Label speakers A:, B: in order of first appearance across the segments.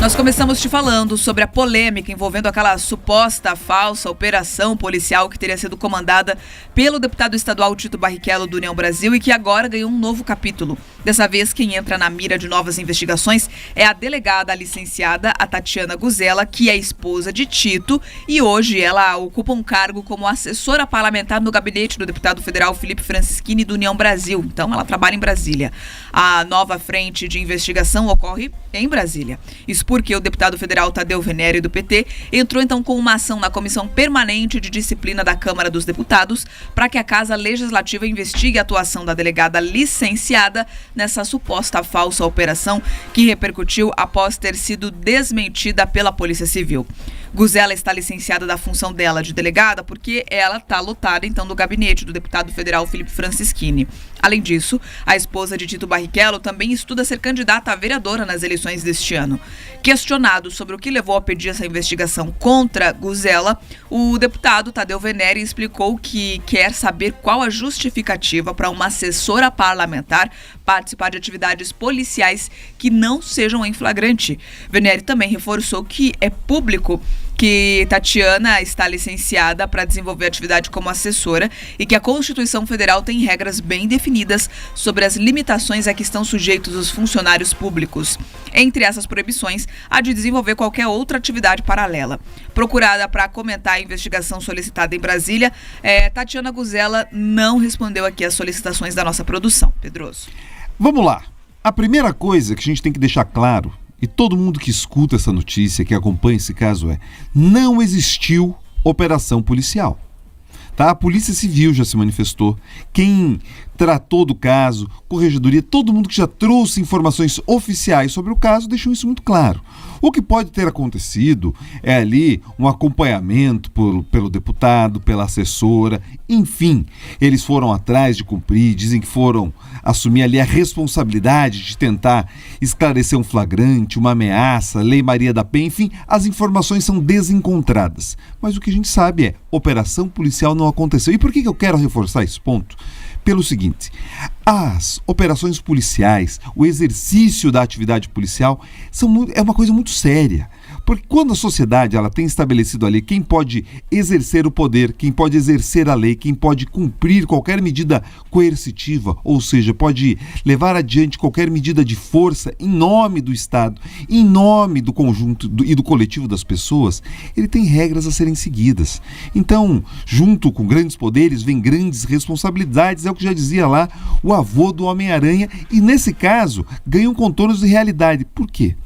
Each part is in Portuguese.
A: Nós começamos te falando sobre a polêmica envolvendo aquela suposta falsa operação policial que teria sido comandada pelo deputado estadual Tito Barrichello do União Brasil e que agora ganhou um novo capítulo. Dessa vez, quem entra na mira de novas investigações é a delegada licenciada, a Tatiana Guzella, que é esposa de Tito, e hoje ela ocupa um cargo como assessora parlamentar no gabinete do deputado federal Felipe Francischini do União Brasil. Então, ela trabalha em Brasília. A nova frente de investigação ocorre em Brasília. Isso porque o deputado federal Tadeu Venere, do PT, entrou então com uma ação na Comissão Permanente de Disciplina da Câmara dos Deputados para que a Casa Legislativa investigue a atuação da delegada licenciada nessa suposta falsa operação que repercutiu após ter sido desmentida pela Polícia Civil. Guzella está licenciada da função dela de delegada porque ela está lotada então no gabinete do deputado federal Felipe Francischini. Além disso, a esposa de Tito Barrichello também estuda ser candidata a vereadora nas eleições deste ano. Questionado sobre o que levou a pedir essa investigação contra Guzella, o deputado Tadeu Venere explicou que quer saber qual a justificativa para uma assessora parlamentar participar de atividades policiais que não sejam em flagrante. Venere também reforçou que é público que Tatiana está licenciada para desenvolver atividade como assessora e que a Constituição Federal tem regras bem definidas sobre as limitações a que estão sujeitos os funcionários públicos. Entre essas proibições, há de desenvolver qualquer outra atividade paralela. Procurada para comentar a investigação solicitada em Brasília, Tatiana Guzella não respondeu aqui às solicitações da nossa produção. Pedroso.
B: Vamos lá. A primeira coisa que a gente tem que deixar claro, e todo mundo que escuta essa notícia, que acompanha esse caso, não existiu operação policial. Tá? A Polícia Civil já se manifestou. Quem tratou do caso, Corregedoria, todo mundo que já trouxe informações oficiais sobre o caso, deixou isso muito claro. O que pode ter acontecido é ali um acompanhamento pelo deputado, pela assessora, enfim, eles foram atrás de cumprir, dizem que foram assumir ali a responsabilidade de tentar esclarecer um flagrante, uma ameaça, Lei Maria da Penha, enfim, as informações são desencontradas. Mas o que a gente sabe operação policial não aconteceu. E por que eu quero reforçar esse ponto? Pelo seguinte, as operações policiais, o exercício da atividade policial é uma coisa muito séria. Porque quando a sociedade ela tem estabelecido ali quem pode exercer o poder, quem pode exercer a lei, quem pode cumprir qualquer medida coercitiva, ou seja, pode levar adiante qualquer medida de força em nome do Estado, em nome do conjunto e do coletivo das pessoas, ele tem regras a serem seguidas. Então, junto com grandes poderes, vem grandes responsabilidades, é o que já dizia lá o avô do Homem-Aranha, e nesse caso, ganham contornos de realidade. Por quê?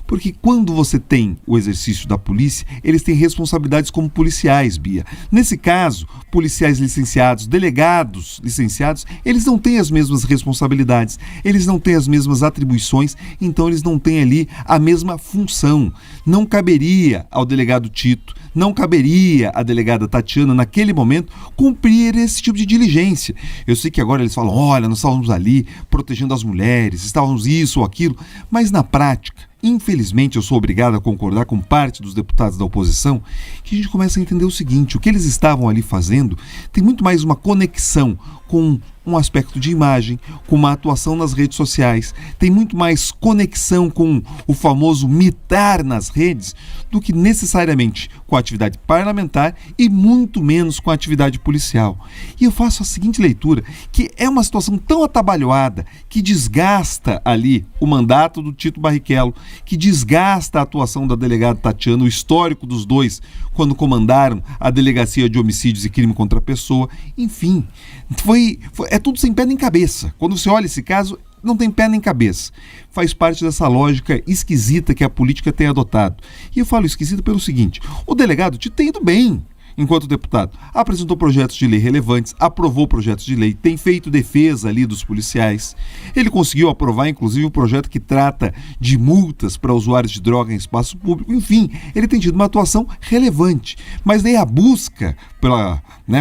B: Porque quando você tem o exercício da polícia, eles têm responsabilidades como policiais, Bia. Nesse caso, policiais licenciados, delegados licenciados, eles não têm as mesmas responsabilidades, eles não têm as mesmas atribuições, então eles não têm ali a mesma função. Não caberia ao delegado Tito, não caberia à delegada Tatiana, naquele momento, cumprir esse tipo de diligência. Eu sei que agora eles falam, olha, nós estávamos ali protegendo as mulheres, estávamos isso ou aquilo, mas na prática, infelizmente, eu sou obrigado a concordar com parte dos deputados da oposição, que a gente começa a entender o seguinte, o que eles estavam ali fazendo tem muito mais uma conexão com um aspecto de imagem, com uma atuação nas redes sociais, tem muito mais conexão com o famoso mitar nas redes do que necessariamente com a atividade parlamentar e muito menos com a atividade policial. E eu faço a seguinte leitura, que é uma situação tão atabalhoada que desgasta ali o mandato do Tito Barrichello, que desgasta a atuação da delegada Tatiana, o histórico dos dois, quando comandaram a Delegacia de Homicídios e Crime contra a Pessoa, enfim, é tudo sem pé nem cabeça. Quando você olha esse caso, não tem pé nem cabeça. Faz parte dessa lógica esquisita que a política tem adotado. E eu falo esquisita pelo seguinte, o delegado Tito tem ido bem enquanto deputado. Apresentou projetos de lei relevantes, aprovou projetos de lei, tem feito defesa ali dos policiais. Ele conseguiu aprovar, inclusive, um projeto que trata de multas para usuários de droga em espaço público. Enfim, ele tem tido uma atuação relevante. Mas daí a busca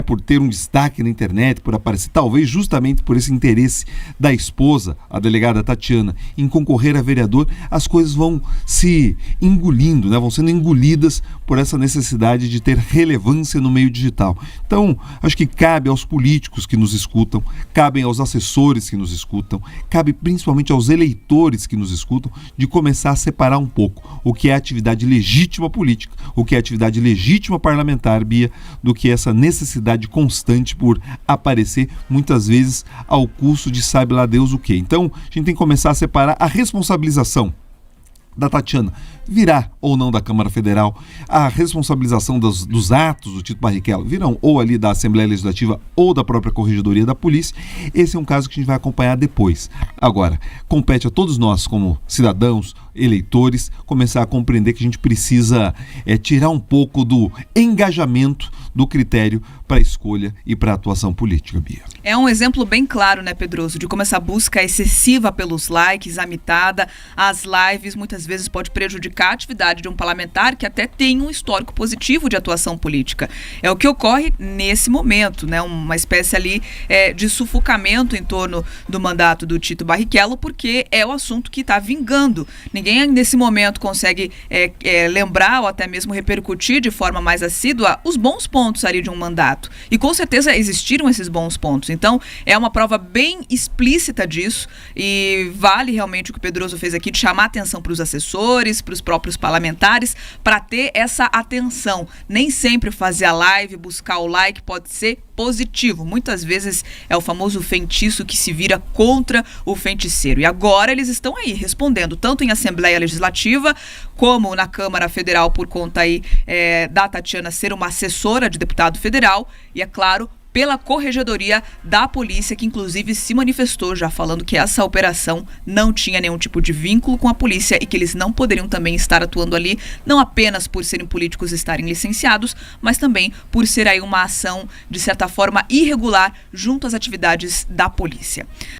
B: por ter um destaque na internet, por aparecer, talvez justamente por esse interesse da esposa, a delegada Tatiana, em concorrer a vereador, as coisas vão se engolindo, vão sendo engolidas por essa necessidade de ter relevância violência no meio digital. Então, acho que cabe aos políticos que nos escutam, cabe aos assessores que nos escutam, cabe principalmente aos eleitores que nos escutam, de começar a separar um pouco o que é atividade legítima política, o que é atividade legítima parlamentar, Bia, do que essa necessidade constante por aparecer, muitas vezes ao custo de sabe lá Deus o quê. Então, a gente tem que começar a separar a responsabilização da Tatiana virá ou não da Câmara Federal, a responsabilização dos atos do Tito Barrichello virão ou ali da Assembleia Legislativa ou da própria Corregedoria da Polícia. Esse é um caso que a gente vai acompanhar depois. Agora, compete a todos nós, como cidadãos, eleitores, começar a compreender que a gente precisa tirar um pouco do engajamento do critério para a escolha e para a atuação política, Bia.
A: É um exemplo bem claro, né, Pedroso, de como essa busca excessiva pelos likes, a mitada, as lives, muitas vezes pode prejudicar a atividade de um parlamentar que até tem um histórico positivo de atuação política. É o que ocorre nesse momento, né, uma espécie ali de sufocamento em torno do mandato do Tito Barrichello, porque é o assunto que está vingando. Ninguém nesse momento consegue lembrar ou até mesmo repercutir de forma mais assídua os bons pontos ali de um mandato. E com certeza existiram esses bons pontos. Então, é uma prova bem explícita disso e vale realmente o que o Pedroso fez aqui de chamar atenção para os assessores, para os próprios parlamentares, para ter essa atenção. Nem sempre fazer a live, buscar o like pode ser positivo. Muitas vezes é o famoso feitiço que se vira contra o feiticeiro. E agora eles estão aí respondendo, tanto em Assembleia Legislativa, como na Câmara Federal, por conta aí da Tatiana ser uma assessora de deputado federal, e é claro, pela Corregedoria da Polícia, que inclusive se manifestou já falando que essa operação não tinha nenhum tipo de vínculo com a polícia e que eles não poderiam também estar atuando ali, não apenas por serem políticos e estarem licenciados, mas também por ser aí uma ação, de certa forma, irregular junto às atividades da polícia.